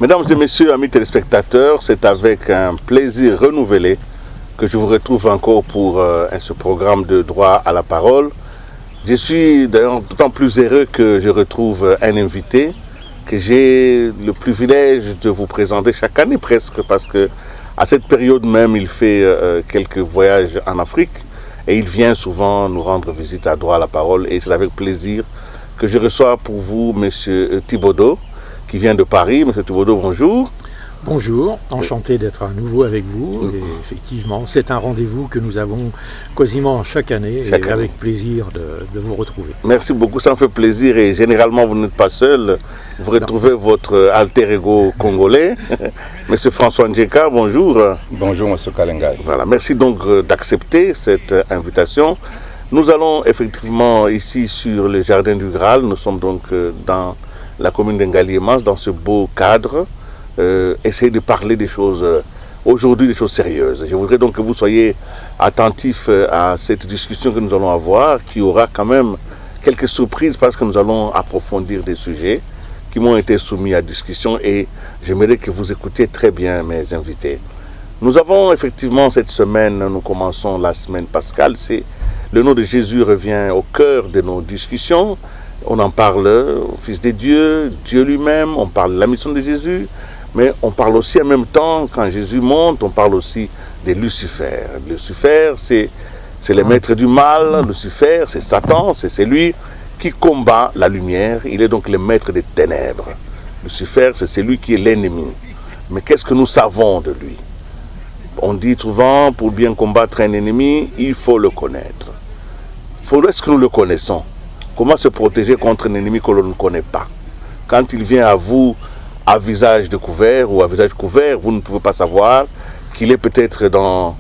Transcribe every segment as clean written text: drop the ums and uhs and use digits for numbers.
Mesdames et messieurs, amis téléspectateurs, c'est avec un plaisir renouvelé que je vous retrouve encore pour ce programme de droit à la parole. Je suis d'ailleurs d'autant plus heureux que je retrouve un invité que j'ai le privilège de vous présenter chaque année presque, parce que à cette période même, il fait quelques voyages en Afrique et il vient souvent nous rendre visite à droit à la parole, et c'est avec plaisir que je reçois pour vous Monsieur Thibaudeau, qui vient de Paris. Monsieur Thibaudeau, bonjour. Bonjour, enchanté d'être à nouveau avec vous. Et effectivement, c'est un rendez-vous que nous avons quasiment chaque année, et avec plaisir de vous retrouver. Merci beaucoup, ça me fait plaisir, et généralement vous n'êtes pas seul. Vous retrouvez votre alter ego congolais, Monsieur François Njeka, bonjour. Bonjour Monsieur Kalengai. Voilà, merci donc d'accepter cette invitation. Nous allons effectivement ici sur le jardin du Graal, nous sommes donc dans la commune d'Ngali-Emas, dans ce beau cadre. Essayer de parler des choses, aujourd'hui des choses sérieuses. Je voudrais donc que vous soyez attentifs à cette discussion que nous allons avoir, qui aura quand même quelques surprises, parce que nous allons approfondir des sujets qui m'ont été soumis à discussion, et j'aimerais que vous écoutiez très bien mes invités. Nous avons effectivement cette semaine, nous commençons la semaine pascale, c'est le nom de Jésus revient au cœur de nos discussions. On en parle au Fils de Dieu, Dieu lui-même, on parle de la mission de Jésus, mais on parle aussi en même temps, quand Jésus monte, on parle aussi de Lucifer. Lucifer, c'est le maître du mal. Lucifer, c'est Satan, c'est celui qui combat la lumière. Il est donc le maître des ténèbres. Lucifer, c'est celui qui est l'ennemi. Mais qu'est-ce que nous savons de lui? On dit souvent, pour bien combattre un ennemi, il faut le connaître. Est-ce que nous le connaissons? Comment se protéger contre un ennemi que l'on ne connaît pas? Quand il vient à vous à visage découvert ou à visage couvert, vous ne pouvez pas savoir qu'il est peut-être dans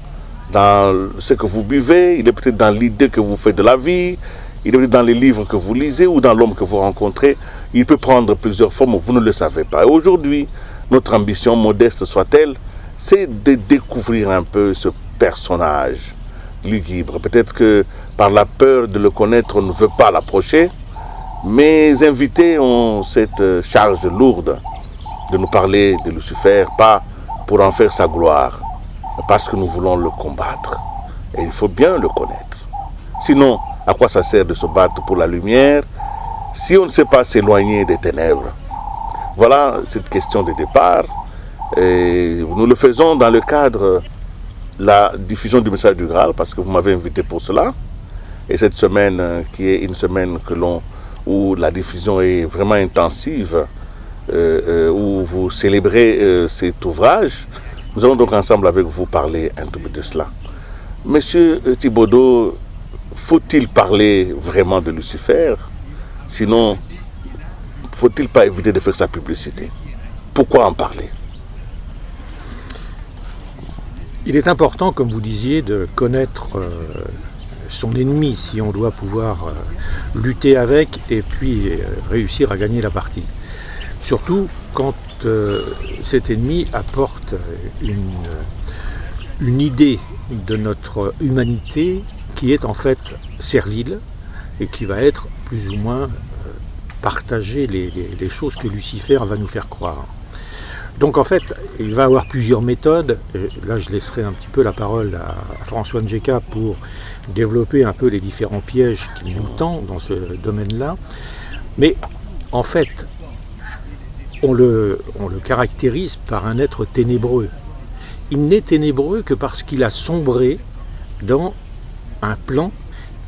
ce que vous buvez, il est peut-être dans l'idée que vous faites de la vie, il est peut-être dans les livres que vous lisez ou dans l'homme que vous rencontrez. Il peut prendre plusieurs formes, vous ne le savez pas. Et aujourd'hui, notre ambition, modeste soit-elle, c'est de découvrir un peu ce personnage lugubre. Peut-être que par la peur de le connaître, on ne veut pas l'approcher. Mes invités ont cette charge lourde de nous parler de Lucifer, pas pour en faire sa gloire, mais parce que nous voulons le combattre. Et il faut bien le connaître. Sinon, à quoi ça sert de se battre pour la lumière si on ne sait pas s'éloigner des ténèbres? Voilà cette question de départ. Et nous le faisons dans le cadre de la diffusion du message du Graal, parce que vous m'avez invité pour cela. Et cette semaine, qui est une semaine où la diffusion est vraiment intensive, où vous célébrez cet ouvrage, nous allons donc ensemble avec vous parler un tout peu de cela. Monsieur Thibaudeau, faut-il parler vraiment de Lucifer? Sinon, faut-il pas éviter de faire sa publicité? Pourquoi en parler? Il est important, comme vous disiez, de connaître son ennemi, si on doit pouvoir lutter avec et puis réussir à gagner la partie. Surtout quand cet ennemi apporte une idée de notre humanité qui est en fait servile et qui va être plus ou moins partager les choses que Lucifer va nous faire croire. Donc en fait, il va y avoir plusieurs méthodes. Et là, je laisserai un petit peu la parole à François Njeka pour développer un peu les différents pièges qu'il nous tend dans ce domaine-là. Mais en fait, on le caractérise par un être ténébreux. Il n'est ténébreux que parce qu'il a sombré dans un plan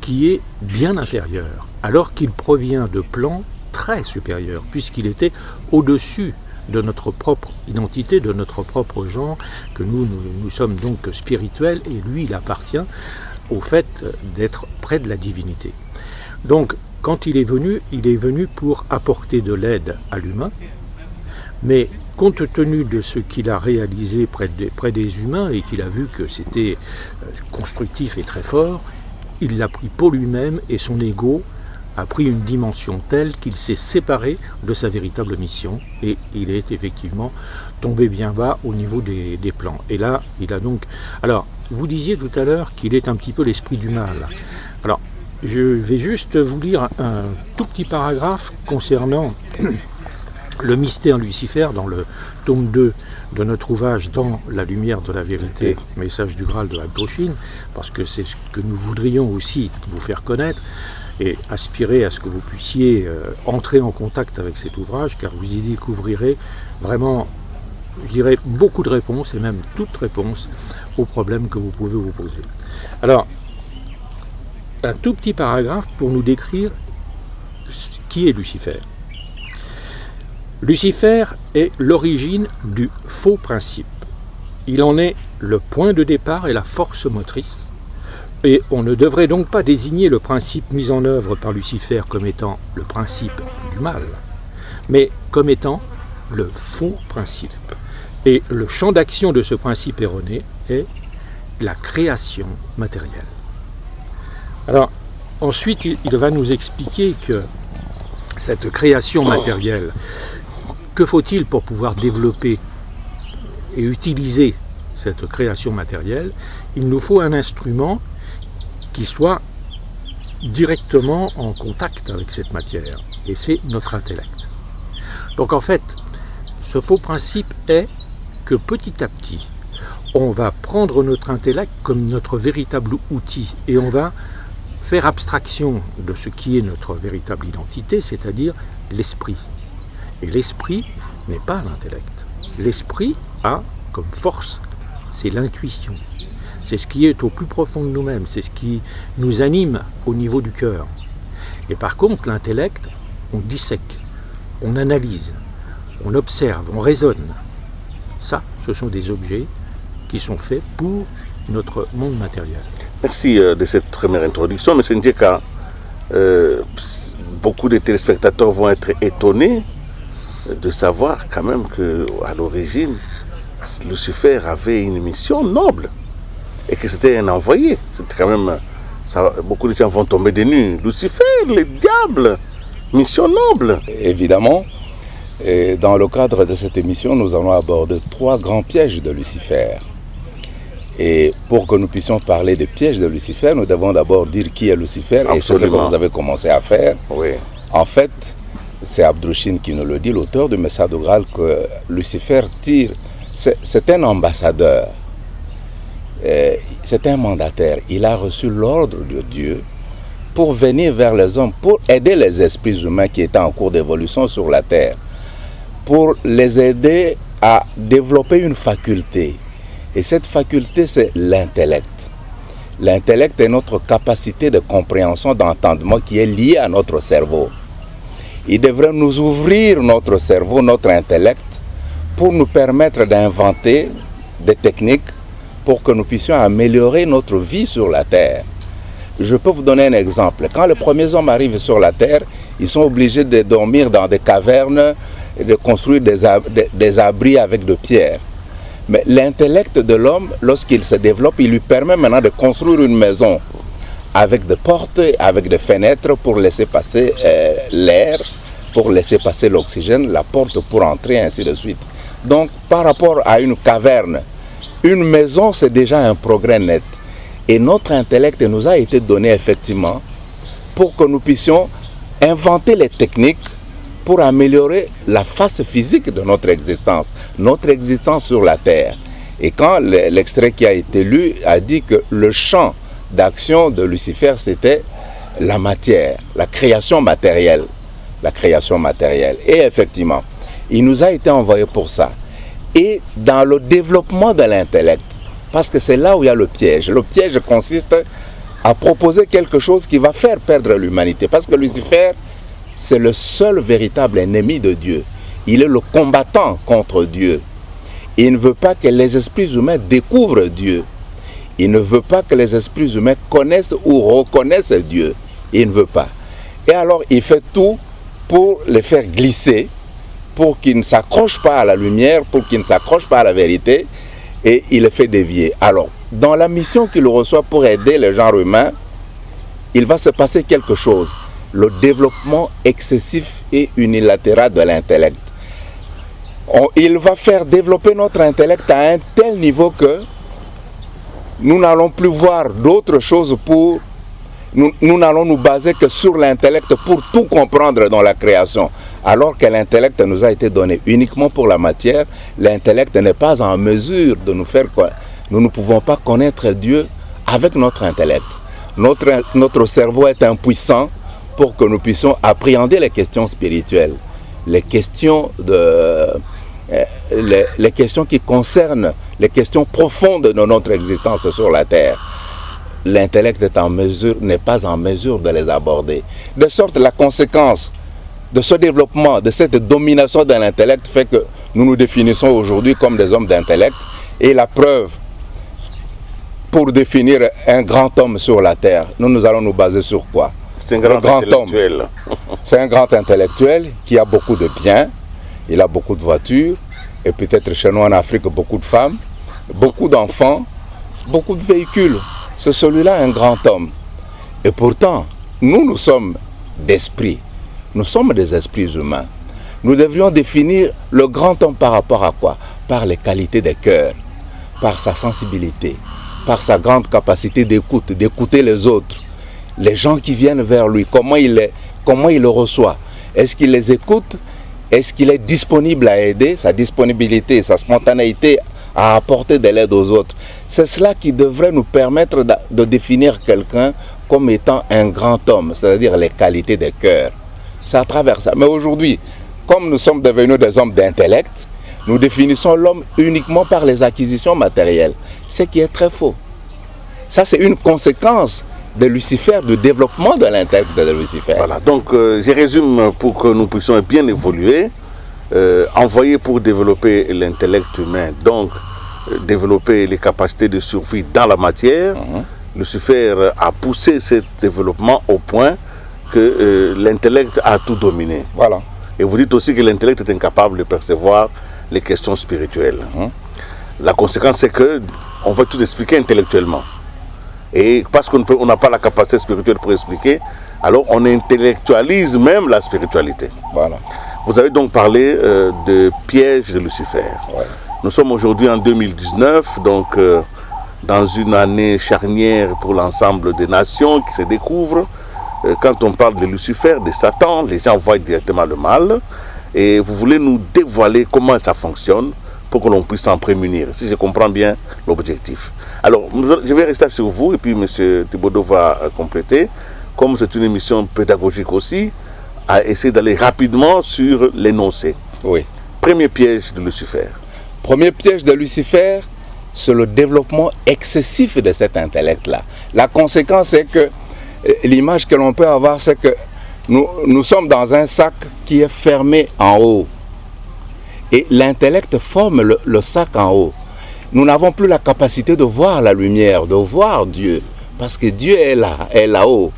qui est bien inférieur, alors qu'il provient de plans très supérieurs, puisqu'il était au-dessus de notre propre identité, de notre propre genre, que nous sommes donc spirituels, et lui, il appartient au fait d'être près de la divinité. Donc, quand il est venu pour apporter de l'aide à l'humain, mais compte tenu de ce qu'il a réalisé près des humains et qu'il a vu que c'était constructif et très fort, il l'a pris pour lui-même, et son ego a pris une dimension telle qu'il s'est séparé de sa véritable mission, et il est effectivement tombé bien bas au niveau des plans. Et là, il a donc... Alors, vous disiez tout à l'heure qu'il est un petit peu l'esprit du mal. Alors, je vais juste vous lire un tout petit paragraphe concernant le mystère Lucifer dans le tome 2 de notre ouvrage Dans la lumière de la vérité, message du Graal de Hakuto-shin, parce que c'est ce que nous voudrions aussi vous faire connaître et aspirer à ce que vous puissiez entrer en contact avec cet ouvrage, car vous y découvrirez vraiment, je dirais, beaucoup de réponses, et même toutes réponses aux problèmes que vous pouvez vous poser. Alors, un tout petit paragraphe pour nous décrire qui est Lucifer. Lucifer est l'origine du faux principe. Il en est le point de départ et la force motrice. Et on ne devrait donc pas désigner le principe mis en œuvre par Lucifer comme étant le principe du mal, mais comme étant le faux principe. Et le champ d'action de ce principe erroné est la création matérielle. Alors, ensuite, il va nous expliquer que cette création matérielle, que faut-il pour pouvoir développer et utiliser cette création matérielle? Il nous faut un instrument qui soit directement en contact avec cette matière, et c'est notre intellect. Donc en fait, ce faux principe est que petit à petit, on va prendre notre intellect comme notre véritable outil, et on va faire abstraction de ce qui est notre véritable identité, c'est-à-dire l'esprit. Et l'esprit n'est pas l'intellect. L'esprit a comme force, c'est l'intuition. C'est ce qui est au plus profond de nous-mêmes, c'est ce qui nous anime au niveau du cœur. Et par contre, l'intellect, on dissèque, on analyse, on observe, on raisonne. Ça, ce sont des objets qui sont faits pour notre monde matériel. Merci de cette première introduction, M. Ndjeka. Beaucoup de téléspectateurs vont être étonnés de savoir quand même qu'à l'origine, Lucifer avait une mission noble et que c'était un envoyé. C'était quand même, ça, beaucoup de gens vont tomber des nues. Lucifer, le diable, mission noble. Évidemment, et dans le cadre de cette émission, nous allons aborder 3 grands pièges de Lucifer. Et pour que nous puissions parler des pièges de Lucifer, nous devons d'abord dire qui est Lucifer. Absolument. Et c'est ce que vous avez commencé à faire. Oui. En fait, c'est Hakuto-shin qui nous le dit, l'auteur du message du Graal, que Lucifer tire. C'est un ambassadeur, c'est un mandataire. Il a reçu l'ordre de Dieu pour venir vers les hommes, pour aider les esprits humains qui étaient en cours d'évolution sur la terre, pour les aider à développer une faculté. Et cette faculté, c'est l'intellect. L'intellect est notre capacité de compréhension, d'entendement qui est liée à notre cerveau. Il devrait nous ouvrir notre cerveau, notre intellect, pour nous permettre d'inventer des techniques pour que nous puissions améliorer notre vie sur la Terre. Je peux vous donner un exemple. Quand les premiers hommes arrivent sur la Terre, ils sont obligés de dormir dans des cavernes et de construire des abris avec de pierres. Mais l'intellect de l'homme, lorsqu'il se développe, il lui permet maintenant de construire une maison avec des portes, avec des fenêtres pour laisser passer l'air, pour laisser passer l'oxygène, la porte pour entrer, ainsi de suite. Donc, par rapport à une caverne, une maison, c'est déjà un progrès net. Et notre intellect nous a été donné effectivement pour que nous puissions inventer les techniques pour améliorer la face physique de notre existence sur la Terre. Et quand l'extrait qui a été lu a dit que le champ d'action de Lucifer, c'était la matière, la création matérielle. La création matérielle. Et effectivement, il nous a été envoyé pour ça. Et dans le développement de l'intellect, parce que c'est là où il y a le piège. Le piège consiste à proposer quelque chose qui va faire perdre l'humanité. Parce que Lucifer, c'est le seul véritable ennemi de Dieu. Il est le combattant contre Dieu. Il ne veut pas que les esprits humains découvrent Dieu. Il ne veut pas que les esprits humains connaissent ou reconnaissent Dieu. Il ne veut pas. Et alors, il fait tout pour les faire glisser, pour qu'ils ne s'accrochent pas à la lumière, pour qu'ils ne s'accrochent pas à la vérité, et il les fait dévier. Alors, dans la mission qu'il reçoit pour aider le genre humain, il va se passer quelque chose. Le développement excessif et unilatéral de l'intellect. Il va faire développer notre intellect à un tel niveau que nous n'allons plus voir d'autres choses pour nous n'allons nous baser que sur l'intellect pour tout comprendre dans la création. Alors que l'intellect nous a été donné uniquement pour la matière, l'intellect n'est pas en mesure de nous faire quoi. Nous ne pouvons pas connaître Dieu avec notre intellect. Notre cerveau est impuissant pour que nous puissions appréhender les questions spirituelles, les questions qui concernent les questions profondes de notre existence sur la terre. L'intellect n'est pas en mesure de les aborder. De sorte, la conséquence de ce développement, de cette domination de l'intellect fait que nous nous définissons aujourd'hui comme des hommes d'intellect. Et la preuve, pour définir un grand homme sur la terre, nous allons nous baser sur quoi? C'est un grand intellectuel. C'est un grand intellectuel qui a beaucoup de biens, il a beaucoup de voitures, et peut-être chez nous en Afrique beaucoup de femmes, beaucoup d'enfants, beaucoup de véhicules. C'est celui-là un grand homme. Et pourtant, nous sommes d'esprit. Nous sommes des esprits humains. Nous devrions définir le grand homme par rapport à quoi? Par les qualités des cœurs, par sa sensibilité, par sa grande capacité d'écoute, d'écouter les autres. Les gens qui viennent vers lui, comment il le reçoit? Est-ce qu'il les écoute? Est-ce qu'il est disponible à aider? Sa disponibilité, sa spontanéité à apporter de l'aide aux autres. C'est cela qui devrait nous permettre de définir quelqu'un comme étant un grand homme, c'est-à-dire les qualités des cœurs. C'est à travers ça. Mais aujourd'hui, comme nous sommes devenus des hommes d'intellect, nous définissons l'homme uniquement par les acquisitions matérielles, ce qui est très faux. Ça, c'est une conséquence de Lucifer, du développement de l'intellect de Lucifer. Voilà, donc je résume pour que nous puissions bien évoluer. Envoyé pour développer l'intellect humain, donc développer les capacités de survie dans la matière, Lucifer a poussé ce développement au point que l'intellect a tout dominé. Voilà. Et vous dites aussi que l'intellect est incapable de percevoir les questions spirituelles. La conséquence, c'est qu'on va tout expliquer intellectuellement. Et parce qu'on n'a pas la capacité spirituelle pour expliquer, alors on intellectualise même la spiritualité. Voilà. Vous avez donc parlé de piège de Lucifer. Ouais. Nous sommes aujourd'hui en 2019, donc dans une année charnière pour l'ensemble des nations qui se découvrent. Quand on parle de Lucifer, de Satan, les gens voient directement le mal. Et vous voulez nous dévoiler comment ça fonctionne pour que l'on puisse s'en prémunir, si je comprends bien l'objectif. Alors, je vais rester sur vous et puis M. Thibaudot va compléter. Comme c'est une émission pédagogique aussi, à essayer d'aller rapidement sur l'énoncé. Oui. Premier piège de Lucifer. Premier piège de Lucifer, c'est le développement excessif de cet intellect-là. La conséquence, c'est que l'image que l'on peut avoir, c'est que nous sommes dans un sac qui est fermé en haut. Et l'intellect forme le sac en haut. Nous n'avons plus la capacité de voir la lumière, de voir Dieu, parce que Dieu est là-haut.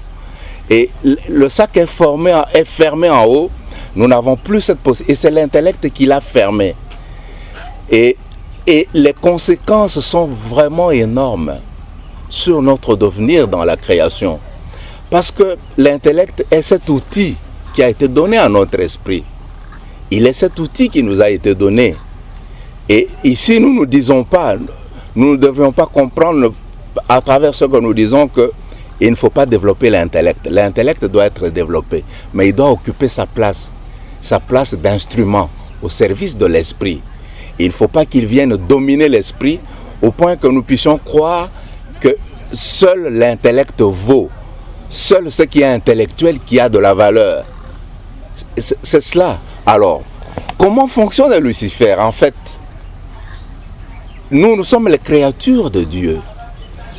Et le sac est fermé en haut, nous n'avons plus cette possibilité. Et c'est l'intellect qui l'a fermé. Et les conséquences sont vraiment énormes sur notre devenir dans la création. Parce que l'intellect est cet outil qui a été donné à notre esprit. Il est cet outil qui nous a été donné. Et ici, nous ne disons pas, nous ne devrions pas comprendre à travers ce que nous disons que il ne faut pas développer l'intellect. L'intellect doit être développé, mais il doit occuper sa place d'instrument au service de l'esprit. Il ne faut pas qu'il vienne dominer l'esprit au point que nous puissions croire que seul l'intellect vaut, seul ce qui est intellectuel qui a de la valeur. C'est cela. Alors, comment fonctionne Lucifer? En fait, nous sommes les créatures de Dieu.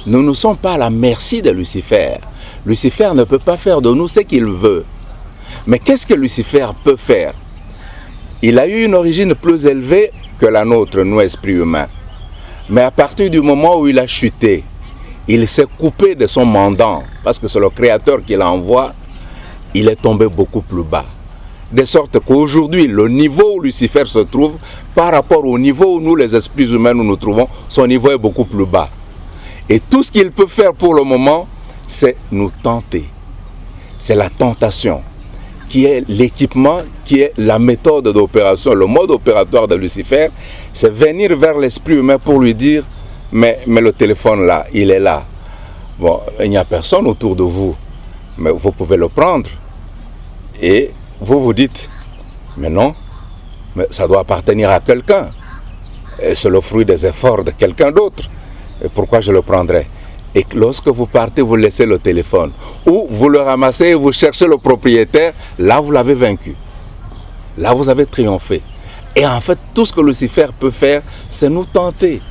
Nous ne sommes pas à la merci de Lucifer. Lucifer ne peut pas faire de nous ce qu'il veut. Mais qu'est-ce que Lucifer peut faire? Il a eu une origine plus élevée que la nôtre, nous, esprits humains. Mais à partir du moment où il a chuté, il s'est coupé de son mandant, parce que c'est le Créateur qui l'envoie, il est tombé beaucoup plus bas. De sorte qu'aujourd'hui, le niveau où Lucifer se trouve, par rapport au niveau où nous, les esprits humains, nous nous trouvons, son niveau est beaucoup plus bas. Et tout ce qu'il peut faire pour le moment, c'est nous tenter. C'est la tentation, qui est l'équipement, qui est la méthode d'opération, le mode opératoire de Lucifer, c'est venir vers l'esprit humain pour lui dire, mais le téléphone là, il est là. Bon, il n'y a personne autour de vous. Mais vous pouvez le prendre et vous vous dites, mais non, mais ça doit appartenir à quelqu'un. Et c'est le fruit des efforts de quelqu'un d'autre. Et pourquoi je le prendrais? Et lorsque vous partez, vous laissez le téléphone. Ou vous le ramassez et vous cherchez le propriétaire, là vous l'avez vaincu. Là vous avez triomphé. Et en fait, tout ce que Lucifer peut faire, c'est nous tenter.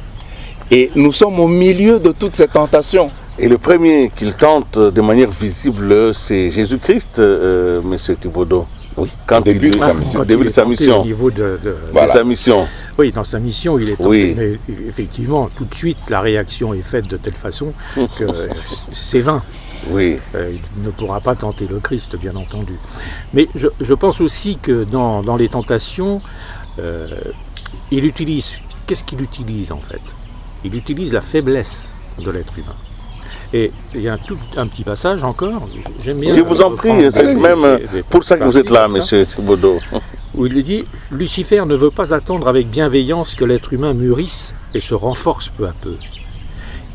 Et nous sommes au milieu de toutes ces tentations. Et le premier qu'il tente de manière visible, c'est Jésus-Christ, M. Thibaudeau. Oui, Quand au début de sa au mission. début de sa mission. Au niveau Voilà. De sa mission. Oui, dans sa mission, il est tenté. Oui. Mais effectivement, tout de suite, la réaction est faite de telle façon que c'est vain. Oui. Il ne pourra pas tenter le Christ, bien entendu. Mais je pense aussi que dans les tentations, il utilise... Qu'est-ce qu'il utilise en fait? Il utilise la faiblesse de l'être humain. Et il y a un petit passage encore, j'aime bien... Je vous en prie, c'est même pour ça que vous êtes là, M. Thibaudeau. Où il dit « Lucifer ne veut pas attendre avec bienveillance que l'être humain mûrisse et se renforce peu à peu.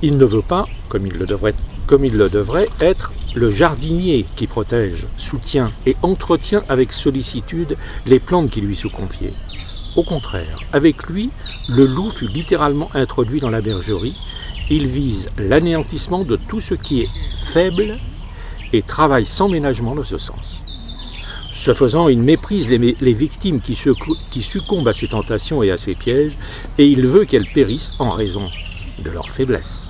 Il ne veut pas, comme il le devrait, être le jardinier qui protège, soutient et entretient avec sollicitude les plantes qui lui sont confiées. Au contraire, avec lui, le loup fut littéralement introduit dans la bergerie. Il vise l'anéantissement de tout ce qui est faible et travaille sans ménagement dans ce sens. Ce faisant, il méprise les victimes qui succombent à ses tentations et à ses pièges, et il veut qu'elles périssent en raison de leur faiblesse.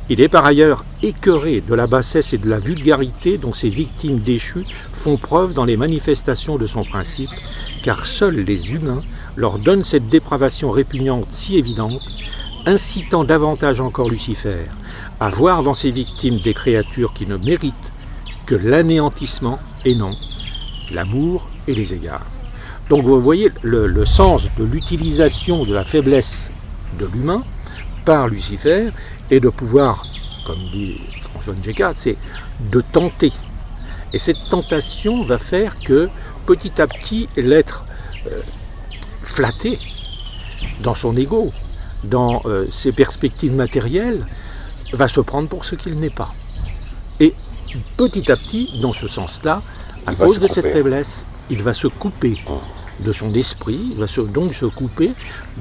Il est par ailleurs écœuré de la bassesse et de la vulgarité dont ces victimes déchues font preuve dans les manifestations de son principe, car seuls les humains leur donnent cette dépravation répugnante si évidente, incitant davantage encore Lucifer à voir dans ses victimes des créatures qui ne méritent que l'anéantissement et non l'amour et les égards. Donc vous voyez le sens de l'utilisation de la faiblesse de l'humain par Lucifer et de pouvoir, comme dit François Njeka, c'est de tenter. Et cette tentation va faire que petit à petit l'être flatté dans son ego, dans ses perspectives matérielles, va se prendre pour ce qu'il n'est pas. Et petit à petit, dans ce sens-là, à cause de cette faiblesse, il va se couper de son esprit, il va donc se couper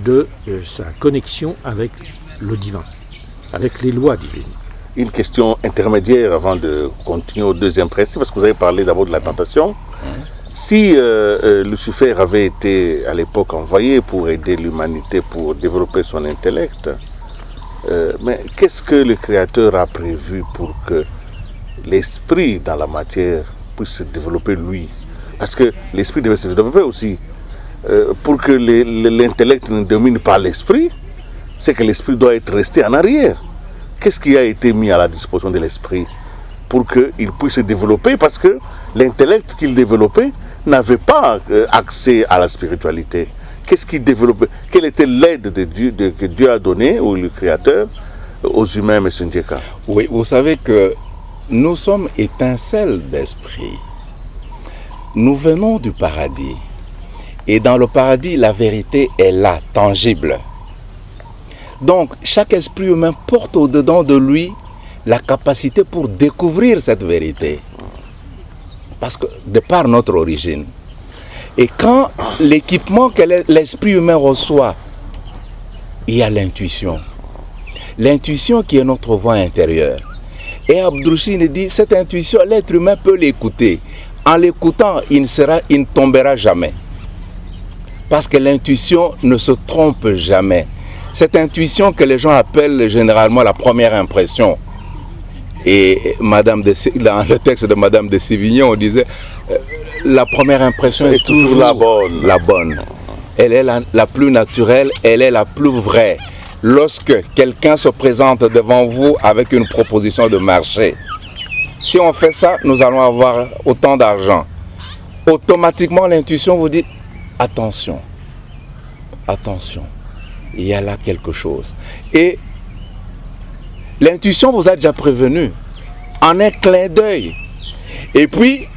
de sa connexion avec le divin, avec les lois divines. Une question intermédiaire avant de continuer au deuxième principe, parce que vous avez parlé d'abord de la tentation. Si Lucifer avait été à l'époque envoyé pour aider l'humanité, pour développer son intellect, mais qu'est-ce que le Créateur a prévu pour que l'esprit dans la matière puisse se développer lui? Parce que l'esprit devait se développer aussi. Pour que l'intellect ne domine pas l'esprit, c'est que l'esprit doit être resté en arrière. Qu'est-ce qui a été mis à la disposition de l'esprit pour qu'il puisse se développer? Parce que l'intellect qu'il développait n'avait pas accès à la spiritualité. Qu'est-ce qu'il développait? Quelle était l'aide de Dieu, que Dieu a donnée, ou le Créateur, aux humains, M. Njeka? Oui, vous savez que nous sommes étincelles d'esprit. Nous venons du paradis. Et dans le paradis, la vérité est là, tangible. Donc, chaque esprit humain porte au-dedans de lui la capacité pour découvrir cette vérité. Parce que, de par notre origine. Et quand l'équipement que l'esprit humain reçoit, il y a l'intuition. L'intuition qui est notre voix intérieure. Et Abdrouchine dit, cette intuition, l'être humain peut l'écouter. En l'écoutant, il ne tombera jamais. Parce que l'intuition ne se trompe jamais. Cette intuition que les gens appellent généralement la première impression. Et dans le texte de Madame de Sévigné, on disait la première impression est toujours la bonne. Elle est la plus naturelle, elle est la plus vraie. Lorsque quelqu'un se présente devant vous avec une proposition de marché, si on fait ça, nous allons avoir autant d'argent. Automatiquement, l'intuition vous dit attention, attention, il y a là quelque chose. Et l'intuition vous a déjà prévenu en un clin d'œil. Et puis,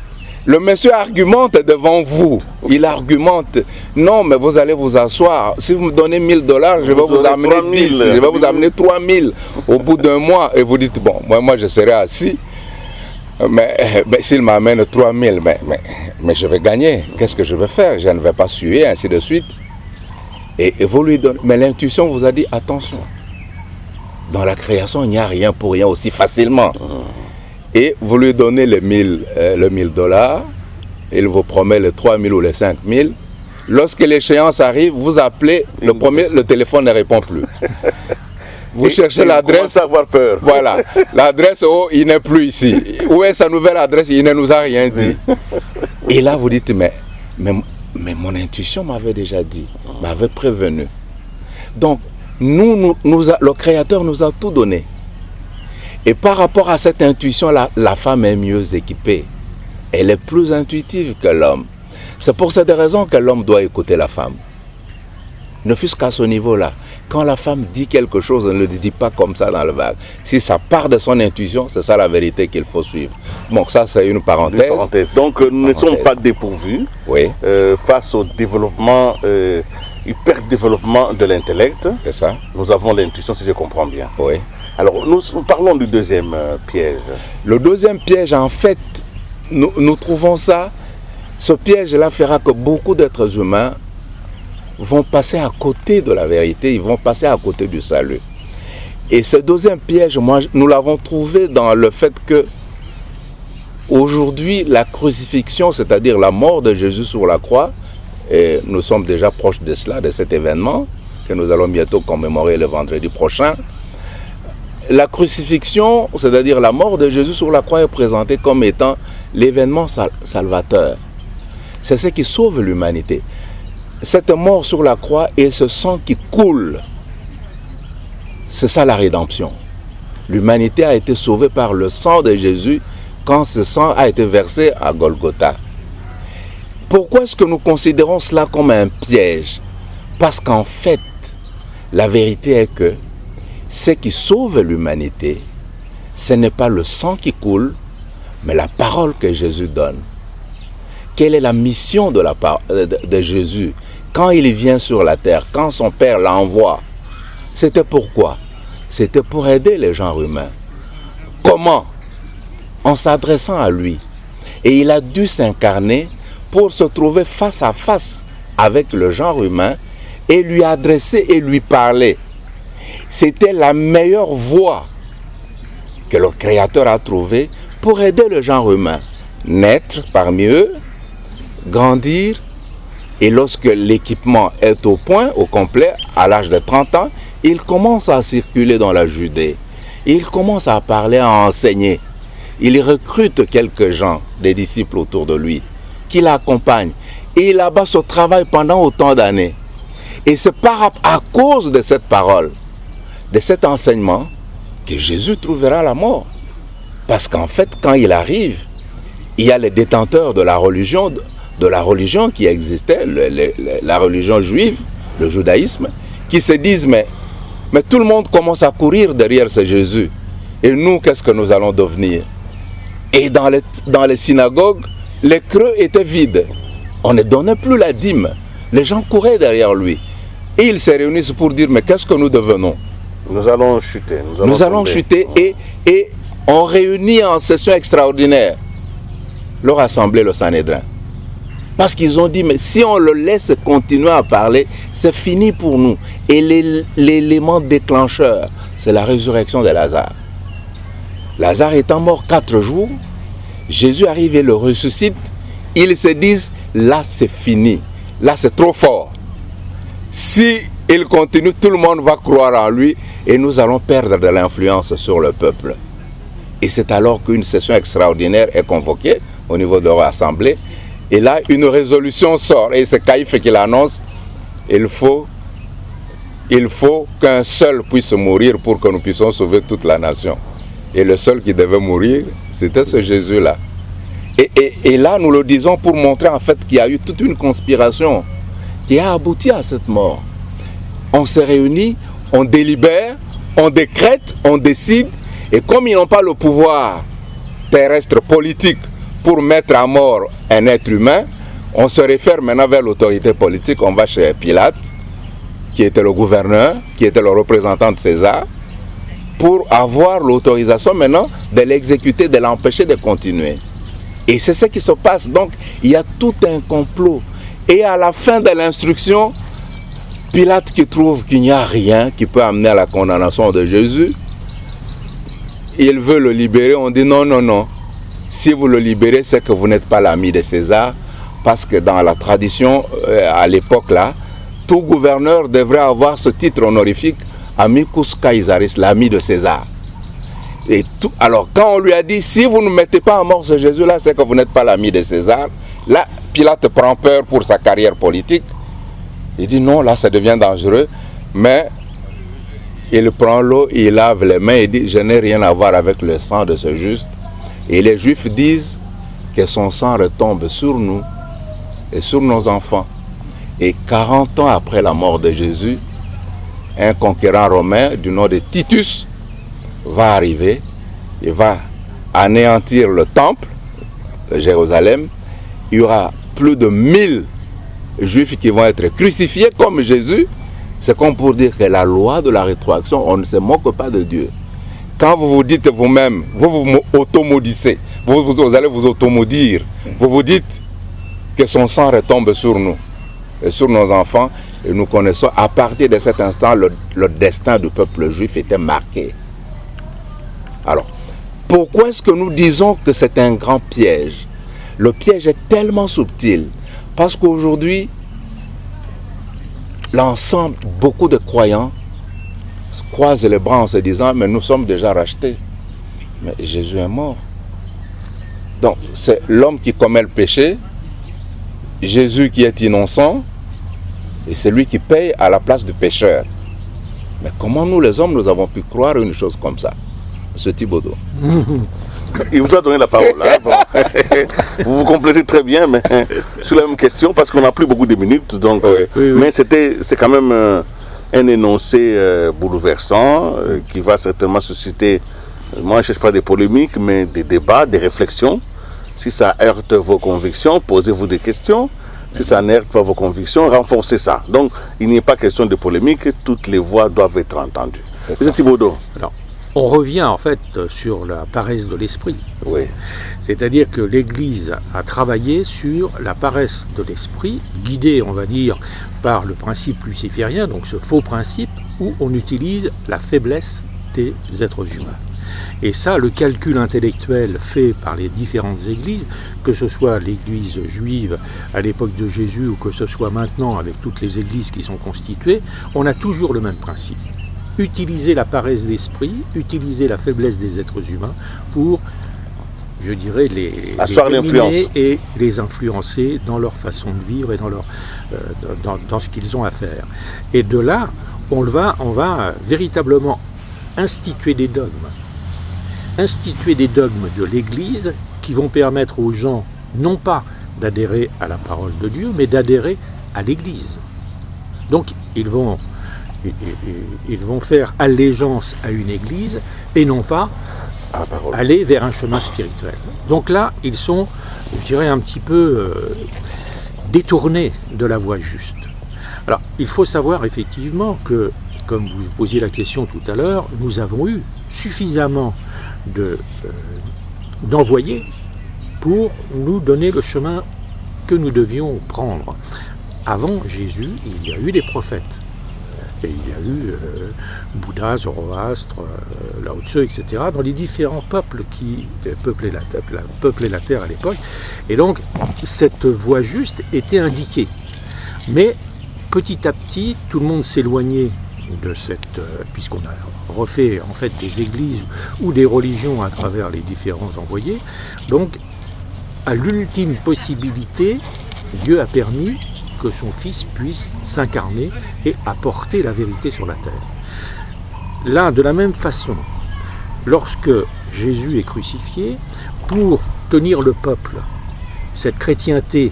le monsieur argumente devant vous. Il argumente. Non, mais vous allez vous asseoir. Si vous me donnez $1000, je vais vous amener 10. Je vais vous amener 3000 au bout d'un mois. Et vous dites, bon, moi je serai assis. Mais s'il m'amène 3000, mais je vais gagner. Qu'est-ce que je vais faire? Je ne vais pas suer, ainsi de suite. Et vous lui donnez. Mais l'intuition vous a dit attention. Dans la création, il n'y a rien pour rien aussi facilement. Et vous lui donnez le 1000 $, il vous promet les 3000 ou les 5000. Lorsque l'échéance arrive, vous appelez, le téléphone ne répond plus. Vous cherchez l'adresse. Vous avoir peur. Voilà. L'adresse, oh, il n'est plus ici. Où est sa nouvelle adresse? Il ne nous a rien dit. Et là, vous dites, mais mon intuition m'avait déjà dit, m'avait prévenu. Donc, le Créateur nous a tout donné. Et par rapport à cette intuition, la femme est mieux équipée. Elle est plus intuitive que l'homme. C'est pour cette raison que l'homme doit écouter la femme. Ne fût-ce qu'à ce niveau-là. Quand la femme dit quelque chose, elle ne le dit pas comme ça dans le vague. Si ça part de son intuition, c'est ça la vérité qu'il faut suivre. Bon, ça c'est une parenthèse. Donc nous ne sommes pas dépourvus face au développement, hyper-développement de l'intellect. C'est ça. Nous avons l'intuition, si je comprends bien. Oui. Alors nous parlons du deuxième piège. Le deuxième piège, en fait, nous trouvons ça. Ce piège-là fera que beaucoup d'êtres humains vont passer à côté de la vérité, ils vont passer à côté du salut. Et ce deuxième piège, nous l'avons trouvé dans le fait que aujourd'hui, la crucifixion, c'est-à-dire la mort de Jésus sur la croix, et nous sommes déjà proches de cela, de cet événement, que nous allons bientôt commémorer le vendredi prochain. La crucifixion, c'est-à-dire la mort de Jésus sur la croix, est présentée comme étant l'événement salvateur. C'est ce qui sauve l'humanité. Cette mort sur la croix et ce sang qui coule, c'est ça la rédemption. L'humanité a été sauvée par le sang de Jésus quand ce sang a été versé à Golgotha. Pourquoi est-ce que nous considérons cela comme un piège? Parce qu'en fait, la vérité est que ce qui sauve l'humanité, ce n'est pas le sang qui coule, mais la parole que Jésus donne. Quelle est la mission de Jésus quand il vient sur la terre, quand son Père l'envoie? C'était pourquoi? C'était pour aider les genres humains. Comment? En s'adressant à lui. Et il a dû s'incarner pour se trouver face à face avec le genre humain et lui adresser et lui parler. C'était la meilleure voie que le Créateur a trouvée pour aider le genre humain. Naître parmi eux, grandir, et lorsque l'équipement est au point, au complet, à l'âge de 30 ans, il commence à circuler dans la Judée. Il commence à parler, à enseigner. Il recrute quelques gens, des disciples autour de lui, qui l'accompagnent. Et il abat ce travail pendant autant d'années. Et c'est à cause de cette parole, de cet enseignement, que Jésus trouvera la mort. Parce qu'en fait, quand il arrive, il y a les détenteurs de la religion qui existait, la religion juive, le judaïsme, qui se disent, mais tout le monde commence à courir derrière ce Jésus. Et nous, qu'est-ce que nous allons devenir? Et dans les synagogues, les creux étaient vides. On ne donnait plus la dîme. Les gens couraient derrière lui. Et ils se réunissent pour dire, mais qu'est-ce que nous devenons? Nous allons chuter. Nous allons chuter et on réunit en session extraordinaire leur assemblée, le Sanhédrin. Parce qu'ils ont dit, mais si on le laisse continuer à parler, c'est fini pour nous. Et l'élément déclencheur, c'est la résurrection de Lazare. Lazare étant mort 4 jours, Jésus arrive et le ressuscite. Ils se disent, là c'est fini, là c'est trop fort. Si il continue, tout le monde va croire en lui et nous allons perdre de l'influence sur le peuple. Et c'est alors qu'une session extraordinaire est convoquée au niveau de leur assemblée. Et là, une résolution sort, et c'est Caïphe qui l'annonce. Il faut qu'un seul puisse mourir pour que nous puissions sauver toute la nation. Et le seul qui devait mourir, c'était ce Jésus-là. Et là, nous le disons pour montrer en fait qu'il y a eu toute une conspiration qui a abouti à cette mort. On se réunit, on délibère, on décrète, on décide, et comme ils n'ont pas le pouvoir terrestre politique pour mettre à mort un être humain, on se réfère maintenant vers l'autorité politique. On va chez Pilate, qui était le gouverneur, qui était le représentant de César, pour avoir l'autorisation maintenant de l'exécuter, de l'empêcher de continuer. Et c'est ce qui se passe. Donc, il y a tout un complot. Et à la fin de l'instruction, Pilate qui trouve qu'il n'y a rien qui peut amener à la condamnation de Jésus, il veut le libérer. On dit non, non, non. Si vous le libérez, c'est que vous n'êtes pas l'ami de César. Parce que dans la tradition, à l'époque là, tout gouverneur devrait avoir ce titre honorifique, Amicus Caesaris, l'ami de César. Et tout, alors quand on lui a dit, si vous ne mettez pas à mort ce Jésus-là, c'est que vous n'êtes pas l'ami de César. Là, Pilate prend peur pour sa carrière politique. Il dit non, là ça devient dangereux. Mais il prend l'eau, il lave les mains et dit, je n'ai rien à voir avec le sang de ce juste. Et les Juifs disent que son sang retombe sur nous et sur nos enfants. Et 40 ans après la mort de Jésus, un conquérant romain du nom de Titus va arriver, il va anéantir le temple de Jérusalem. Il y aura plus de 1000 Juifs qui vont être crucifiés comme Jésus. C'est comme pour dire que la loi de la rétroaction, on ne se moque pas de Dieu. Quand vous vous dites vous-même, vous vous automaudissez, vous allez vous automaudire, vous vous dites que son sang retombe sur nous et sur nos enfants, et nous connaissons, à partir de cet instant, le destin du peuple juif était marqué. Alors, pourquoi est-ce que nous disons que c'est un grand piège? Le piège est tellement subtil, parce qu'aujourd'hui, l'ensemble, beaucoup de croyants croisent les bras en se disant, mais nous sommes déjà rachetés. Mais Jésus est mort. Donc, c'est l'homme qui commet le péché, Jésus qui est innocent, et c'est lui qui paye à la place du pécheur. Mais comment nous, les hommes, nous avons pu croire une chose comme ça? M. Thibaudeau. Il vous a donné la parole. Hein? Bon. Vous vous complétez très bien, mais sur la même question, parce qu'on n'a plus beaucoup de minutes. Donc, oui. Mais c'est quand même un énoncé bouleversant qui va certainement susciter, moi je ne cherche pas des polémiques, mais des débats, des réflexions. Si ça heurte vos convictions, posez-vous des questions. Si ça n'heurte pas vos convictions, renforcez ça. Donc, il n'est pas question de polémique, toutes les voix doivent être entendues. M. Thibaudeau. Alors, on revient en fait sur la paresse de l'esprit. Oui. C'est-à-dire que l'Église a travaillé sur la paresse de l'esprit, guidée, on va dire, par le principe luciférien, donc ce faux principe où on utilise la faiblesse des êtres humains. Et ça, le calcul intellectuel fait par les différentes églises, que ce soit l'église juive à l'époque de Jésus ou que ce soit maintenant avec toutes les églises qui sont constituées, on a toujours le même principe. Utiliser la paresse d'esprit, utiliser la faiblesse des êtres humains pour, je dirais, les dominer et les influencer dans leur façon de vivre et dans ce qu'ils ont à faire. Et de là, on va véritablement instituer des dogmes. Instituer des dogmes de l'Église qui vont permettre aux gens, non pas d'adhérer à la parole de Dieu, mais d'adhérer à l'Église. Donc, ils vont faire allégeance à une Église et non pas aller vers un chemin spirituel. Donc là, ils sont, je dirais, un petit peu détournés de la voie juste. Alors, il faut savoir effectivement que, comme vous posiez la question tout à l'heure, nous avons eu suffisamment d'envoyés pour nous donner le chemin que nous devions prendre. Avant Jésus, il y a eu des prophètes. Et il y a eu Bouddha, Zoroastre, Lao Tse, etc., dans les différents peuples qui peuplaient la terre à l'époque. Et donc, cette voie juste était indiquée. Mais petit à petit, tout le monde s'éloignait de cette, puisqu'on a refait en fait des églises ou des religions à travers les différents envoyés. Donc, à l'ultime possibilité, Dieu a permis que son Fils puisse s'incarner et apporter la vérité sur la terre. Là, de la même façon, lorsque Jésus est crucifié, pour tenir le peuple, cette chrétienté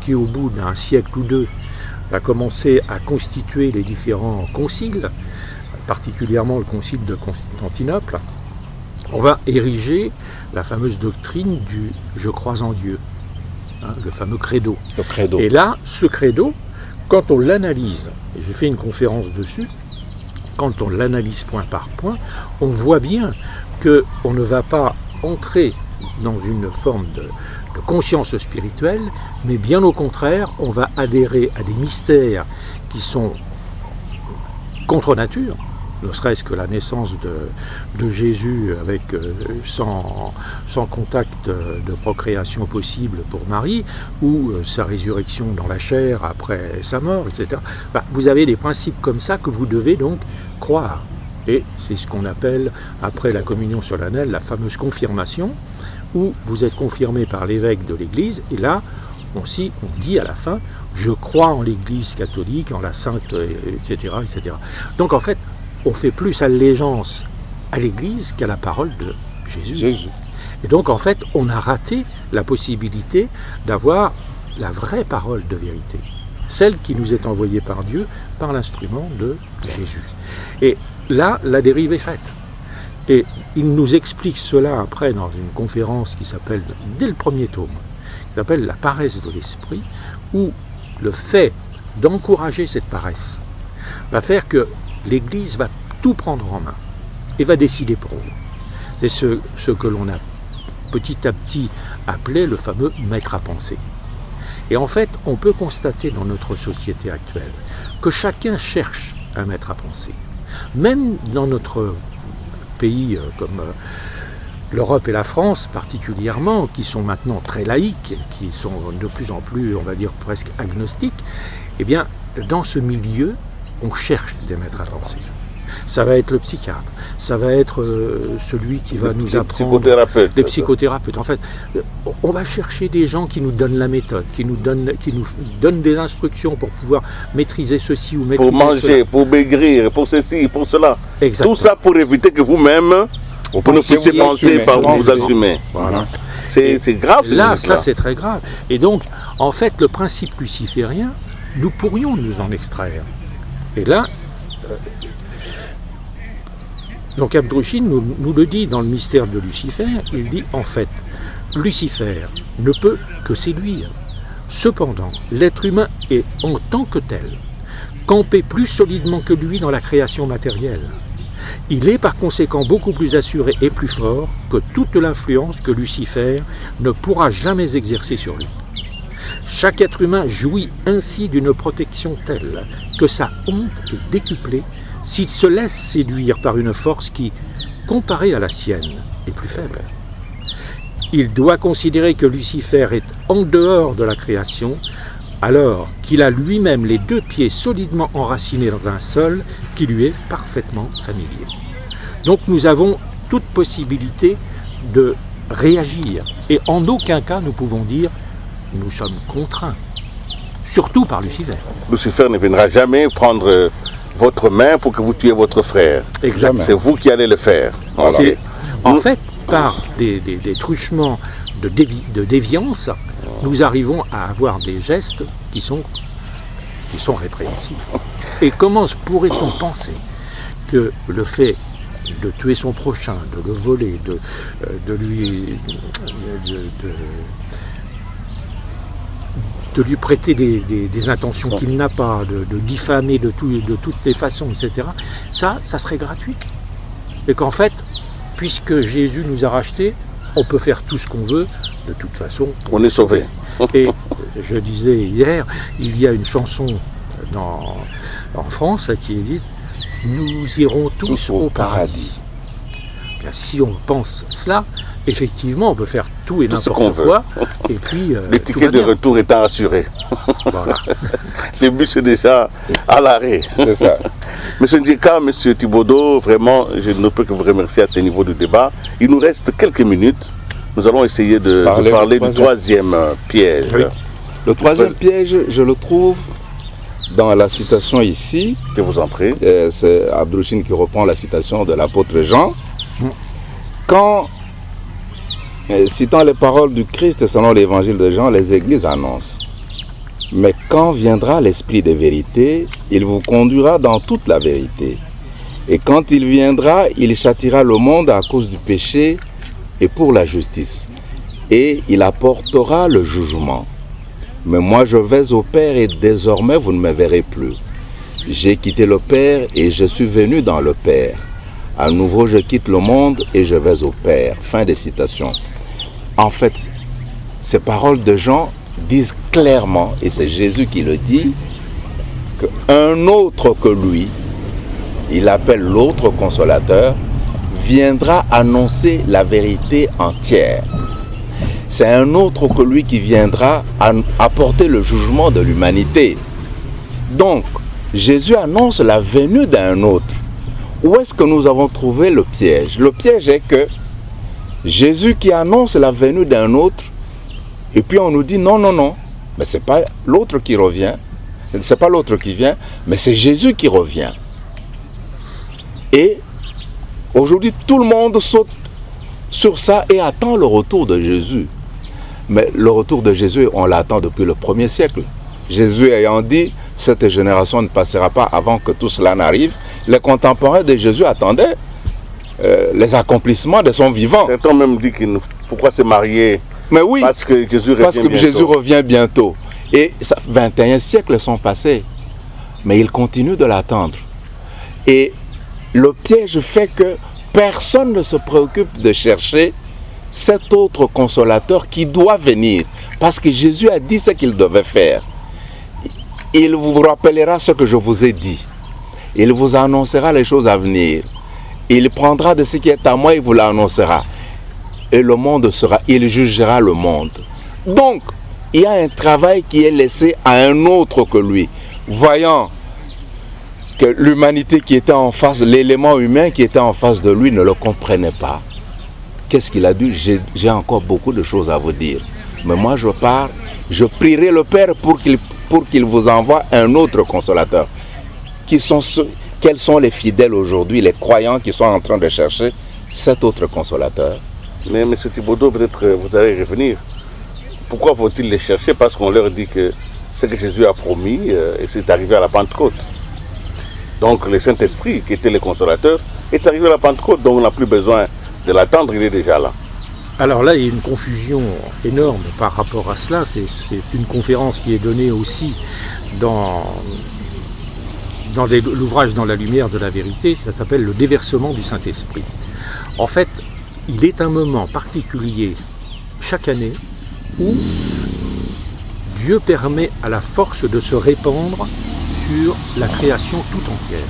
qui au bout d'un siècle ou deux a commencé à constituer les différents conciles, particulièrement le concile de Constantinople, on va ériger la fameuse doctrine du « je crois en Dieu », le fameux credo. Le credo. Et là, ce credo, quand on l'analyse, et j'ai fait une conférence dessus, quand on l'analyse point par point, on voit bien qu'on ne va pas entrer dans une forme de conscience spirituelle, mais bien au contraire, on va adhérer à des mystères qui sont contre nature, ne serait-ce que la naissance de Jésus avec sans contact de procréation possible pour Marie, ou sa résurrection dans la chair après sa mort, etc. Enfin, vous avez des principes comme ça que vous devez donc croire. Et c'est ce qu'on appelle, après la communion solennelle, la fameuse confirmation, où vous êtes confirmé par l'évêque de l'Église, et là, on dit à la fin, je crois en l'Église catholique, en la Sainte, etc., etc. Donc en fait, on fait plus allégeance à l'Église qu'à la parole de Jésus. Et donc en fait, on a raté la possibilité d'avoir la vraie parole de vérité, celle qui nous est envoyée par Dieu, par l'instrument de Jésus. Et là, la dérive est faite. Et il nous explique cela après dans une conférence qui s'appelle, dès le premier tome, qui s'appelle La paresse de l'esprit, où le fait d'encourager cette paresse va faire que l'Église va tout prendre en main et va décider pour vous. C'est ce que l'on a petit à petit appelé le fameux maître à penser. Et en fait, on peut constater dans notre société actuelle que chacun cherche un maître à penser. Même dans notre pays comme l'Europe et la France particulièrement, qui sont maintenant très laïques, qui sont de plus en plus, on va dire, presque agnostiques, eh bien, dans ce milieu, on cherche des maîtres à penser. Ça va être le psychiatre, ça va être celui qui va nous apprendre... Les psychothérapeutes. En fait, on va chercher des gens qui nous donnent la méthode, qui nous donnent des instructions pour pouvoir maîtriser ceci ou maîtriser cela. Pour manger, pour maigrir, pour ceci, pour cela. Exactement. Tout ça pour éviter que vous-même, vous ne puissiez penser par vous assumer. Voilà. C'est grave. Là, ça c'est très grave. Et donc, en fait, le principe luciférien, nous pourrions nous en extraire. Et là... Donc Abdrouchin nous le dit dans le mystère de Lucifer, il dit en fait, Lucifer ne peut que séduire. Cependant, l'être humain est en tant que tel, campé plus solidement que lui dans la création matérielle. Il est par conséquent beaucoup plus assuré et plus fort que toute l'influence que Lucifer ne pourra jamais exercer sur lui. Chaque être humain jouit ainsi d'une protection telle que sa honte est décuplée s'il se laisse séduire par une force qui, comparée à la sienne, est plus faible. Il doit considérer que Lucifer est en dehors de la création, alors qu'il a lui-même les deux pieds solidement enracinés dans un sol qui lui est parfaitement familier. Donc nous avons toute possibilité de réagir, et en aucun cas nous pouvons dire nous sommes contraints, surtout par Lucifer. Lucifer ne viendra jamais prendre votre main pour que vous tuiez votre frère. Exactement. C'est vous qui allez le faire. Voilà. En fait, par des truchements de déviance, nous arrivons à avoir des gestes qui sont répréhensibles. Et comment pourrait-on penser que le fait de tuer son prochain, de le voler, de lui prêter des intentions qu'il n'a pas, de diffamer de toutes les façons, etc., ça serait gratuit. Et qu'en fait, puisque Jésus nous a rachetés, on peut faire tout ce qu'on veut, de toute façon. On est sauvé. Et je disais hier, il y a une chanson en France qui est dite « Nous irons tous au paradis ». Bien, si on pense cela, effectivement, on peut faire tout et n'importe quoi, et puis... les tickets de retour étant assurés. Voilà. Le bus est déjà à l'arrêt. C'est ça. Monsieur Ndjeka, monsieur Thibaudeau, vraiment, je ne peux que vous remercier à ce niveau du débat. Il nous reste quelques minutes. Nous allons essayer de parler du troisième piège. Oui. Le troisième piège, je le trouve dans la citation ici. Je vous en prie. C'est Abdrouchin qui reprend la citation de l'apôtre Jean. Quand, citant les paroles du Christ selon l'évangile de Jean, les églises annoncent: mais quand viendra l'Esprit de vérité, il vous conduira dans toute la vérité. Et quand il viendra, il châtiera le monde à cause du péché et pour la justice. Et il apportera le jugement. Mais moi je vais au Père et désormais vous ne me verrez plus. J'ai quitté le Père et je suis venu dans le Père. À nouveau, je quitte le monde et je vais au Père. Fin de citation. En fait, ces paroles de Jean disent clairement, et c'est Jésus qui le dit, qu'un autre que lui, il appelle l'autre consolateur, viendra annoncer la vérité entière. C'est un autre que lui qui viendra apporter le jugement de l'humanité. Donc, Jésus annonce la venue d'un autre. Où est-ce que nous avons trouvé le piège? Le piège est que Jésus qui annonce la venue d'un autre, et puis on nous dit non, non, non, mais ce n'est pas l'autre qui revient, ce n'est pas l'autre qui vient, mais c'est Jésus qui revient. Et aujourd'hui, tout le monde saute sur ça et attend le retour de Jésus. Mais le retour de Jésus, on l'attend depuis le 1er siècle. Jésus ayant dit, cette génération ne passera pas avant que tout cela n'arrive, les contemporains de Jésus attendaient les accomplissements de son vivant. Certains même dit pourquoi se marier? Mais oui, parce que Jésus revient parce que bientôt. Jésus revient bientôt. Et 21 siècles sont passés, mais il continue de l'attendre. Et le piège fait que personne ne se préoccupe de chercher cet autre consolateur qui doit venir. Parce que Jésus a dit ce qu'il devait faire. Il vous rappellera ce que je vous ai dit. Il vous annoncera les choses à venir. Il prendra de ce qui est à moi et vous l'annoncera. Et le monde sera, il jugera le monde. Donc, il y a un travail qui est laissé à un autre que lui. Voyant que l'humanité qui était en face, l'élément humain qui était en face de lui ne le comprenait pas. Qu'est-ce qu'il a dit? J'ai encore beaucoup de choses à vous dire. Mais moi je pars, je prierai le Père pour qu'il vous envoie un autre consolateur. Quels sont les fidèles aujourd'hui, les croyants qui sont en train de chercher cet autre consolateur? Mais M. Thibaudeau, peut-être vous allez revenir. Pourquoi faut-il les chercher? Parce qu'on leur dit que ce que Jésus a promis, et c'est arrivé à la Pentecôte. Donc le Saint-Esprit, qui était le consolateur, est arrivé à la Pentecôte, donc on n'a plus besoin de l'attendre, il est déjà là. Alors là, il y a une confusion énorme par rapport à cela. C'est une conférence qui est donnée aussi dans l'ouvrage Dans la lumière de la vérité. Ça s'appelle le déversement du Saint-Esprit. En fait, il est un moment particulier chaque année où Dieu permet à la force de se répandre sur la création tout entière.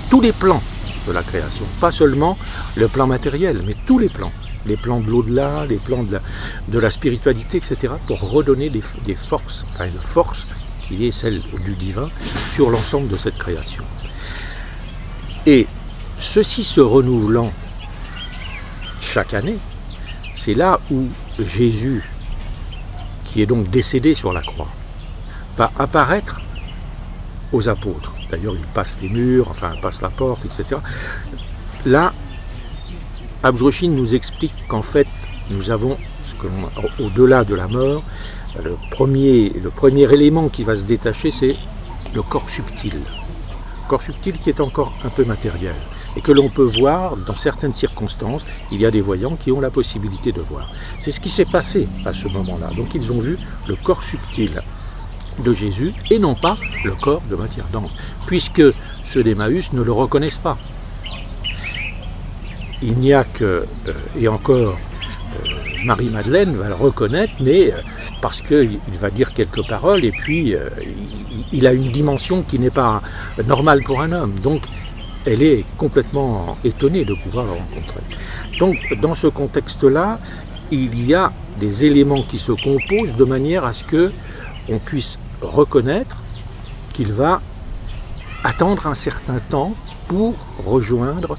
Tous les plans de la création, pas seulement le plan matériel, mais tous les plans. Les plans de l'au-delà, les plans de la spiritualité, etc., pour redonner des forces, enfin une force qui est celle du divin, sur l'ensemble de cette création. Et ceci se renouvelant chaque année, c'est là où Jésus, qui est donc décédé sur la croix, va apparaître aux apôtres. D'ailleurs, il passe les murs, enfin, il passe la porte, etc. Là, Abdrochine nous explique qu'en fait, nous avons, au-delà de la mort, le premier élément qui va se détacher, c'est le corps subtil. Le corps subtil qui est encore un peu matériel et que l'on peut voir dans certaines circonstances. Il y a des voyants qui ont la possibilité de voir. C'est ce qui s'est passé à ce moment-là. Donc ils ont vu le corps subtil de Jésus et non pas le corps de matière dense, puisque ceux d'Emmaüs ne le reconnaissent pas. Il n'y a que, et encore, Marie-Madeleine va le reconnaître, mais parce qu'il va dire quelques paroles, et puis il a une dimension qui n'est pas normale pour un homme. Donc, elle est complètement étonnée de pouvoir le rencontrer. Donc, dans ce contexte-là, il y a des éléments qui se composent de manière à ce qu'on puisse reconnaître qu'il va attendre un certain temps pour rejoindre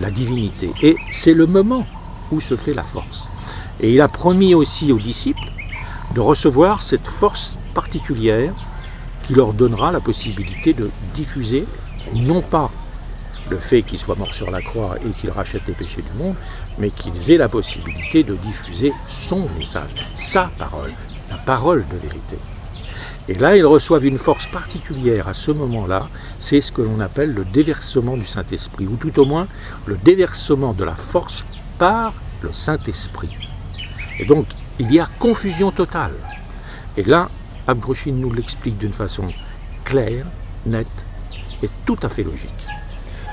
la divinité. Et c'est le moment où se fait la force. Et il a promis aussi aux disciples de recevoir cette force particulière qui leur donnera la possibilité de diffuser, non pas le fait qu'il soit mort sur la croix et qu'il rachète les péchés du monde, mais qu'ils aient la possibilité de diffuser son message, sa parole, la parole de vérité. Et là, ils reçoivent une force particulière à ce moment-là, c'est ce que l'on appelle le déversement du Saint-Esprit, ou tout au moins le déversement de la force par le Saint-Esprit. Et donc, il y a confusion totale. Et là, Abdrochine nous l'explique d'une façon claire, nette, est tout à fait logique.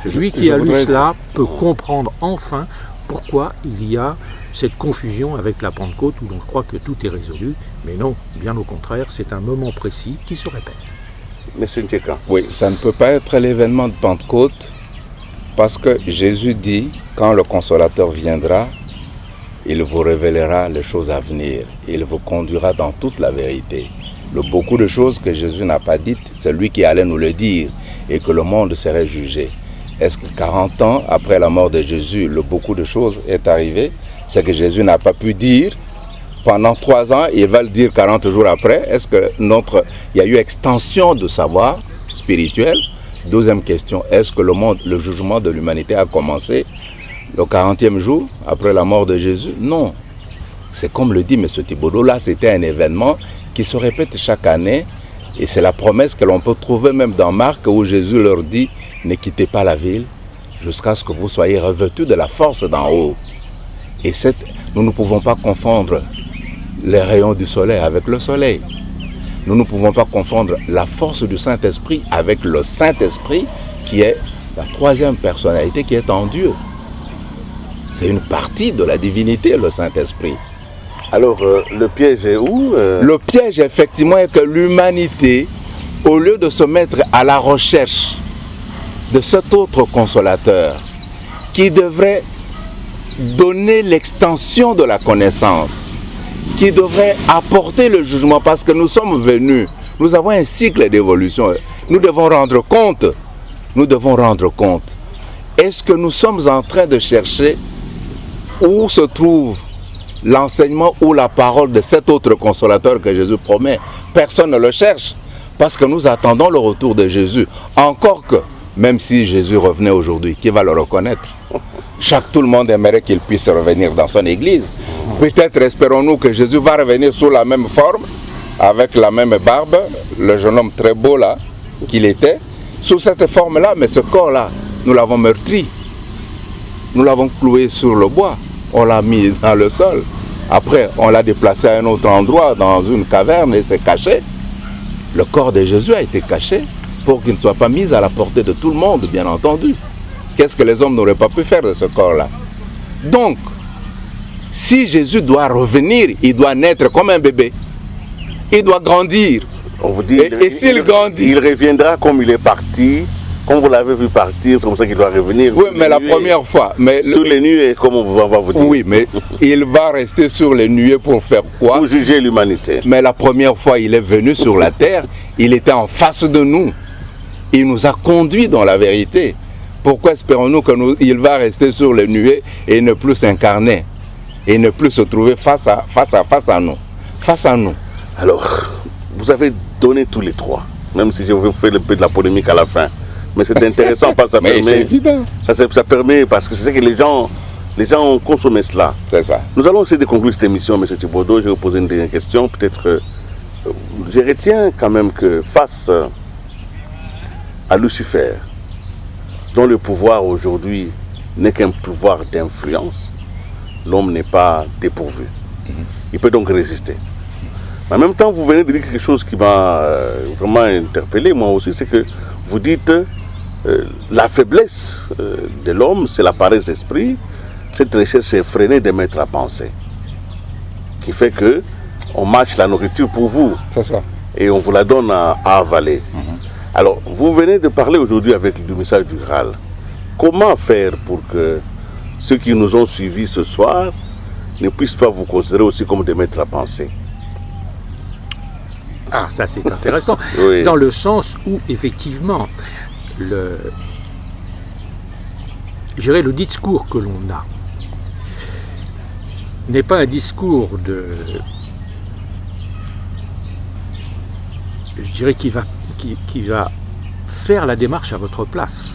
Celui qui a lu cela peut comprendre enfin pourquoi il y a cette confusion avec la Pentecôte où l'on croit que tout est résolu, mais non, bien au contraire, c'est un moment précis qui se répète. Monsieur Ntcheka. Oui, ça ne peut pas être l'événement de Pentecôte parce que Jésus dit, quand le Consolateur viendra, il vous révélera les choses à venir, il vous conduira dans toute la vérité. Beaucoup de choses que Jésus n'a pas dites, c'est lui qui allait nous le dire et que le monde serait jugé. Est-ce que 40 ans après la mort de Jésus, beaucoup de choses est arrivé? C'est que Jésus n'a pas pu dire pendant 3 ans, il va le dire 40 jours après. Est-ce que il y a eu extension de savoir spirituel? Deuxième question, est-ce que le jugement de l'humanité a commencé le 40e jour après la mort de Jésus? Non. C'est comme le dit M. Thibaudot, là c'était un événement qui se répète chaque année et c'est la promesse que l'on peut trouver même dans Marc où Jésus leur dit « Ne quittez pas la ville jusqu'à ce que vous soyez revêtus de la force d'en haut ». Et nous ne pouvons pas confondre les rayons du soleil avec le soleil. Nous ne pouvons pas confondre la force du Saint-Esprit avec le Saint-Esprit qui est la troisième personnalité qui est en Dieu. C'est une partie de la divinité, le Saint-Esprit. Alors, le piège est où Le piège, effectivement, est que l'humanité, au lieu de se mettre à la recherche de cet autre consolateur, qui devrait donner l'extension de la connaissance, qui devrait apporter le jugement, parce que nous sommes venus, nous avons un cycle d'évolution, nous devons rendre compte, Est-ce que nous sommes en train de chercher où se trouve l'enseignement ou la parole de cet autre consolateur que Jésus promet? Personne ne le cherche, parce que nous attendons le retour de Jésus. Encore que, même si Jésus revenait aujourd'hui, qui va le reconnaître? Tout le monde aimerait qu'il puisse revenir dans son église. Peut-être espérons-nous que Jésus va revenir sous la même forme, avec la même barbe, le jeune homme très beau là, qu'il était, sous cette forme-là, mais ce corps-là, nous l'avons meurtri. Nous l'avons cloué sur le bois, on l'a mis dans le sol. Après, on l'a déplacé à un autre endroit, dans une caverne, et c'est caché. Le corps de Jésus a été caché pour qu'il ne soit pas mis à la portée de tout le monde, bien entendu. Qu'est-ce que les hommes n'auraient pas pu faire de ce corps-là? Donc, si Jésus doit revenir, il doit naître comme un bébé. Il doit grandir. On vous dit, et s'il grandit, il reviendra comme il est parti. Comme vous l'avez vu partir, c'est comme ça qu'il doit revenir. Oui, mais la première fois. Sur les nuées, comme on va vous dire. Oui, mais il va rester sur les nuées pour faire quoi? Pour juger l'humanité. Mais la première fois, il est venu sur la terre, il était en face de nous. Il nous a conduits dans la vérité. Pourquoi espérons-nous qu'il va rester sur les nuées et ne plus s'incarner? Et ne plus se trouver face à nous. Alors, vous avez donné tous les trois, même si je vous fais un peu de la polémique à la fin. Mais c'est intéressant parce que ça permet. C'est évident. Ça permet parce que c'est ça que les gens ont consommé cela. C'est ça. Nous allons essayer de conclure cette émission, M. Thibaudot. Je vais vous poser une dernière question. Peut-être, je retiens quand même que face à Lucifer, dont le pouvoir aujourd'hui n'est qu'un pouvoir d'influence, l'homme n'est pas dépourvu. Il peut donc résister. Mais en même temps, vous venez de dire quelque chose qui m'a vraiment interpellé, moi aussi, c'est que vous dites la faiblesse de l'homme, c'est la paresse d'esprit, cette recherche effrénée de mettre à penser, qui fait que on mâche la nourriture pour vous, c'est ça, et on vous la donne à avaler. Alors, vous venez de parler aujourd'hui avec le message du Graal. Comment faire pour que ceux qui nous ont suivis ce soir ne puissent pas vous considérer aussi comme des maîtres à penser? Ah, ça c'est intéressant. Oui. Dans le sens où, effectivement, le discours que l'on a n'est pas un discours qui va faire la démarche à votre place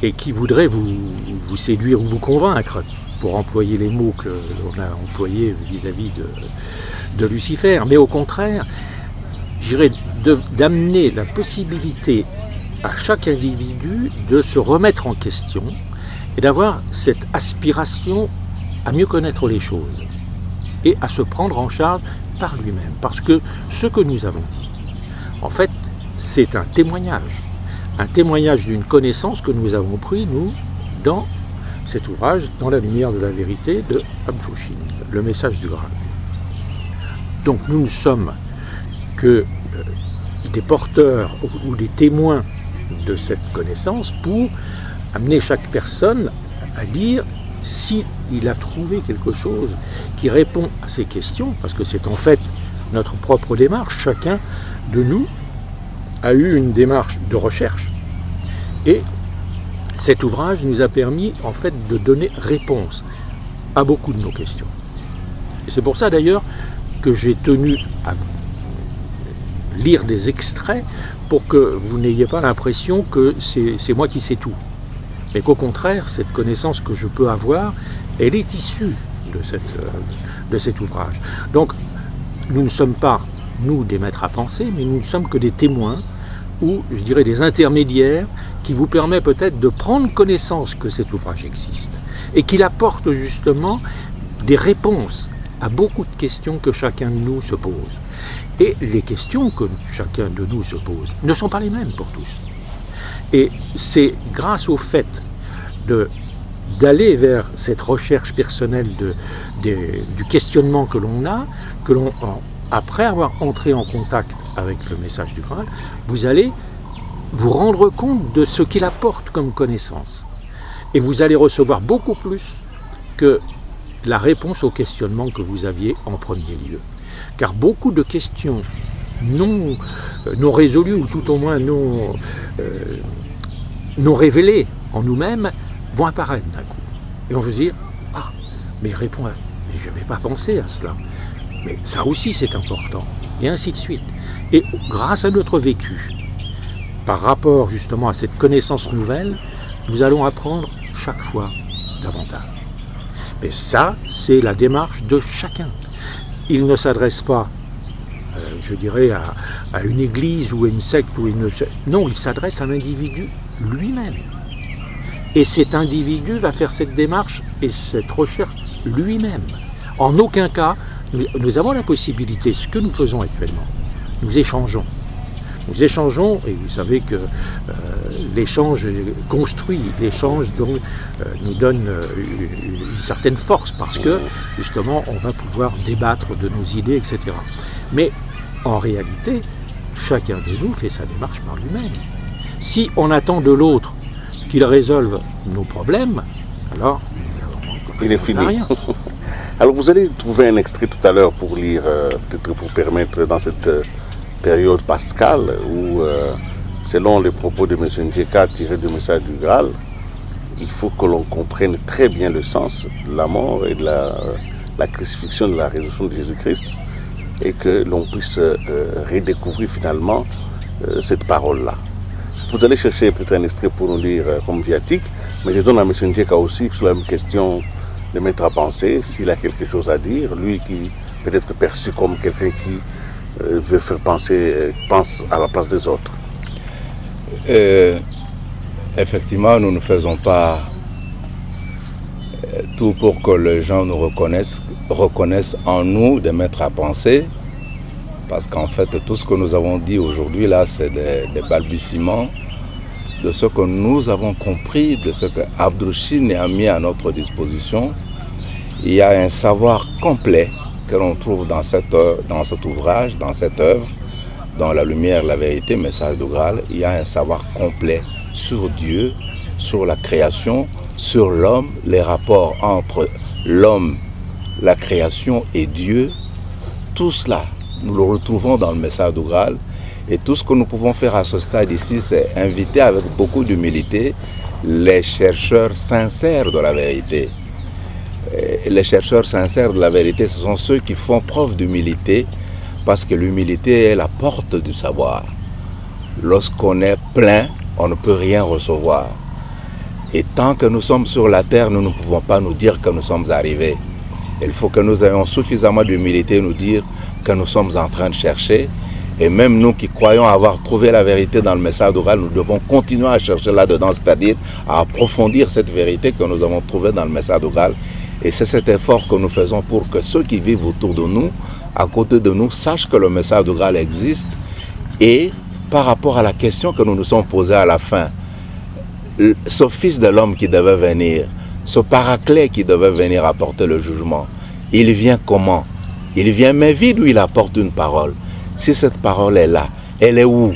et qui voudrait vous séduire ou vous convaincre, pour employer les mots que l'on a employés vis-à-vis de Lucifer, mais au contraire, d'amener la possibilité à chaque individu de se remettre en question et d'avoir cette aspiration à mieux connaître les choses et à se prendre en charge par lui-même. Parce que ce que nous avons dit, en fait, c'est un témoignage. un témoignage d'une connaissance que nous avons pris, nous, dans cet ouvrage, Dans la lumière de la vérité de Abdou-Chine, le message du Graal. Donc nous ne sommes que des porteurs ou des témoins de cette connaissance pour amener chaque personne à dire s'il a trouvé quelque chose qui répond à ces questions, parce que c'est en fait notre propre démarche. Chacun de nous a eu une démarche de recherche et cet ouvrage nous a permis en fait de donner réponse à beaucoup de nos questions. Et c'est pour ça d'ailleurs que j'ai tenu à lire des extraits pour que vous n'ayez pas l'impression que c'est moi qui sais tout. Mais qu'au contraire, cette connaissance que je peux avoir, elle est issue de cet ouvrage. Donc, nous ne sommes pas, nous, des maîtres à penser, mais nous ne sommes que des témoins, ou, je dirais, des intermédiaires, qui vous permettent peut-être de prendre connaissance que cet ouvrage existe, et qu'il apporte justement des réponses à beaucoup de questions que chacun de nous se pose. Et les questions que chacun de nous se pose ne sont pas les mêmes pour tous. Et c'est grâce au fait d'aller vers cette recherche personnelle du questionnement que l'on a, après avoir entré en contact avec le message du Graal, vous allez vous rendre compte de ce qu'il apporte comme connaissance. Et vous allez recevoir beaucoup plus que la réponse aux questionnements que vous aviez en premier lieu. Car beaucoup de questions non résolues, ou tout au moins non révélées en nous-mêmes, vont apparaître d'un coup. Et on va se dire, ah, mais je n'avais pas pensé à cela. Mais ça aussi c'est important. Et ainsi de suite. Et grâce à notre vécu, par rapport justement à cette connaissance nouvelle, nous allons apprendre chaque fois davantage. Mais ça, c'est la démarche de chacun. Il ne s'adresse pas, je dirais, à une église ou à une secte non, il s'adresse à l'individu lui-même. Et cet individu va faire cette démarche et cette recherche lui-même. En aucun cas, nous avons la possibilité, ce que nous faisons actuellement, nous échangeons. Nous échangeons, et vous savez que l'échange construit, l'échange donc, nous donne une certaine force, parce que justement on va pouvoir débattre de nos idées, etc. Mais en réalité, chacun de nous fait sa démarche par lui-même. Si on attend de l'autre qu'il résolve nos problèmes, alors il est fini. Rien. Alors vous allez trouver un extrait tout à l'heure pour lire, peut-être pour permettre dans cette période pascale où, selon les propos de M. Njeka tirés du message du Graal, il faut que l'on comprenne très bien le sens de la mort et de la crucifixion, de la résurrection de Jésus-Christ, et que l'on puisse redécouvrir finalement cette parole-là. Vous allez chercher peut-être un extrait pour nous lire comme viatique, mais je donne à M. Njeka aussi sur la même question de mettre à penser, s'il a quelque chose à dire, lui qui peut être perçu comme quelqu'un qui veut faire pense à la place des autres. Effectivement, nous ne faisons pas tout pour que les gens nous reconnaissent en nous des maîtres à penser, parce qu'en fait, tout ce que nous avons dit aujourd'hui, là, c'est des balbutiements de ce que nous avons compris, de ce que Abdou-Chine a mis à notre disposition. Il y a un savoir complet que l'on trouve dans cet ouvrage, dans cette œuvre, dans la lumière, la vérité, message du Graal. Il y a un savoir complet sur Dieu, sur la création, sur l'homme, les rapports entre l'homme, la création et Dieu. Tout cela, nous le retrouvons dans le message du Graal. Et tout ce que nous pouvons faire à ce stade ici, c'est inviter avec beaucoup d'humilité les chercheurs sincères de la vérité. Et les chercheurs sincères de la vérité, ce sont ceux qui font preuve d'humilité, parce que l'humilité est la porte du savoir. Lorsqu'on est plein, on ne peut rien recevoir. Et tant que nous sommes sur la terre, nous ne pouvons pas nous dire que nous sommes arrivés. Il faut que nous ayons suffisamment d'humilité, nous dire que nous sommes en train de chercher. Et même nous qui croyons avoir trouvé la vérité dans le message du Graal, nous devons continuer à chercher là-dedans, c'est-à-dire à approfondir cette vérité que nous avons trouvée dans le message du Graal. Et c'est cet effort que nous faisons pour que ceux qui vivent autour de nous, à côté de nous, sachent que le message du Graal existe et par rapport à la question que nous nous sommes posée à la fin. Ce Fils de l'homme qui devait venir, ce paraclet qui devait venir apporter le jugement, il vient comment? Il vient main vide ou il apporte une parole? Si cette parole est là, elle est où?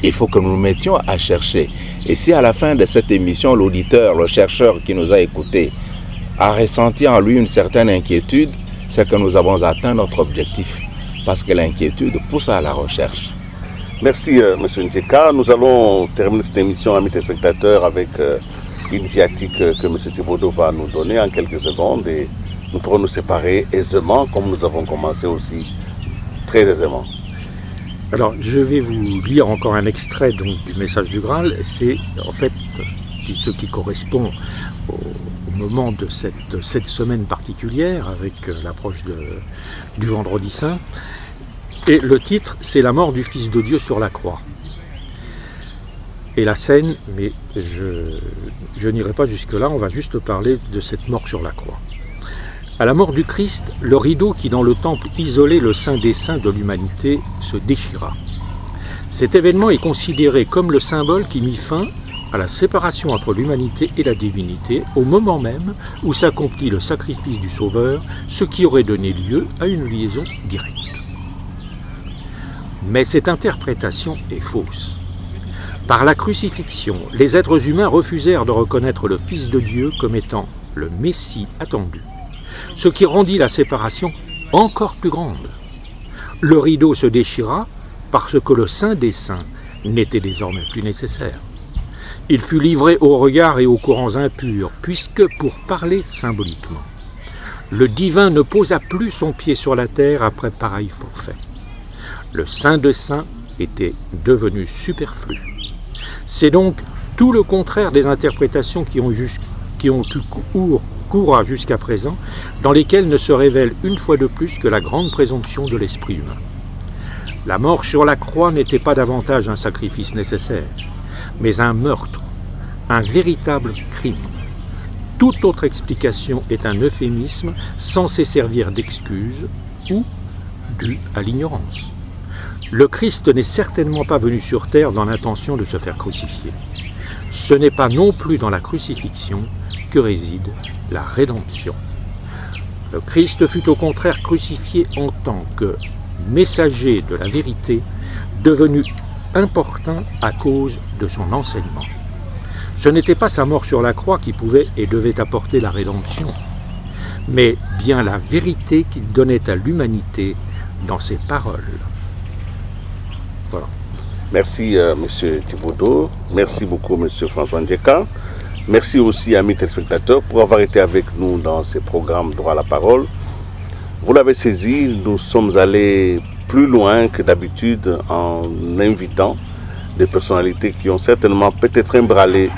Il faut que nous nous mettions à chercher. Et si à la fin de cette émission, l'auditeur, le chercheur qui nous a écoutés, a ressenti en lui une certaine inquiétude, c'est que nous avons atteint notre objectif. Parce que l'inquiétude pousse à la recherche. Merci, M. Njeka. Nous allons terminer cette émission, amis téléspectateurs, avec une viatique que M. Thibaudeau va nous donner en quelques secondes. Et nous pourrons nous séparer aisément, comme nous avons commencé aussi, très aisément. Alors, je vais vous lire encore un extrait donc, du message du Graal. C'est en fait ce qui correspond au moment de cette semaine particulière, avec l'approche du Vendredi Saint. Et le titre, c'est la mort du Fils de Dieu sur la croix. Et la scène, mais je n'irai pas jusque-là, on va juste parler de cette mort sur la croix. À la mort du Christ, le rideau qui dans le temple isolait le Saint des Saints de l'humanité se déchira. Cet événement est considéré comme le symbole qui mit fin à la séparation entre l'humanité et la divinité au moment même où s'accomplit le sacrifice du Sauveur, ce qui aurait donné lieu à une liaison directe. Mais cette interprétation est fausse. Par la crucifixion, les êtres humains refusèrent de reconnaître le Fils de Dieu comme étant le Messie attendu, ce qui rendit la séparation encore plus grande. Le rideau se déchira parce que le Saint des Saints n'était désormais plus nécessaire. Il fut livré aux regards et aux courants impurs, puisque, pour parler symboliquement, le divin ne posa plus son pied sur la terre après pareil forfait. Le Saint des Saints était devenu superflu. C'est donc tout le contraire des interprétations qui ont eu cours jusqu'à présent, dans lesquelles ne se révèle une fois de plus que la grande présomption de l'esprit humain. La mort sur la croix n'était pas davantage un sacrifice nécessaire, mais un meurtre, un véritable crime. Toute autre explication est un euphémisme censé servir d'excuse ou dû à l'ignorance. Le Christ n'est certainement pas venu sur terre dans l'intention de se faire crucifier. Ce n'est pas non plus dans la crucifixion que réside la rédemption. Le Christ fut au contraire crucifié en tant que messager de la vérité, devenu important à cause de son enseignement. Ce n'était pas sa mort sur la croix qui pouvait et devait apporter la rédemption, mais bien la vérité qu'il donnait à l'humanité dans ses paroles. Voilà. Merci, M. Thibaudeau. Merci beaucoup, M. François Njeka. Merci aussi, amis téléspectateurs, pour avoir été avec nous dans ces programmes Droit à la parole. Vous l'avez saisi, nous sommes allés plus loin que d'habitude en invitant des personnalités qui ont certainement peut-être emballé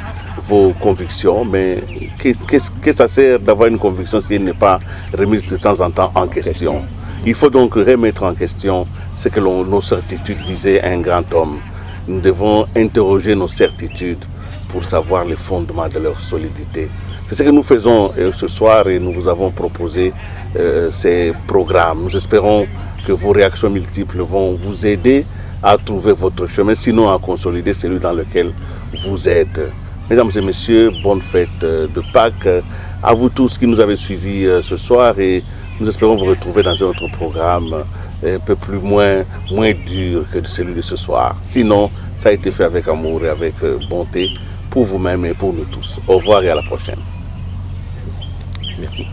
vos convictions, mais qu'est-ce que ça sert d'avoir une conviction si elle n'est pas remise de temps en temps en question? Il faut donc remettre en question ce que nos certitudes, disait un grand homme. Nous devons interroger nos certitudes pour savoir les fondements de leur solidité. C'est ce que nous faisons ce soir et nous vous avons proposé ces programmes. Nous espérons que vos réactions multiples vont vous aider à trouver votre chemin, sinon à consolider celui dans lequel vous êtes. Mesdames et messieurs, bonne fête de Pâques à vous tous qui nous avez suivis ce soir et nous espérons vous retrouver dans un autre programme un peu plus moins dur que celui de ce soir. Sinon, ça a été fait avec amour et avec bonté pour vous-même et pour nous tous. Au revoir et à la prochaine. Merci.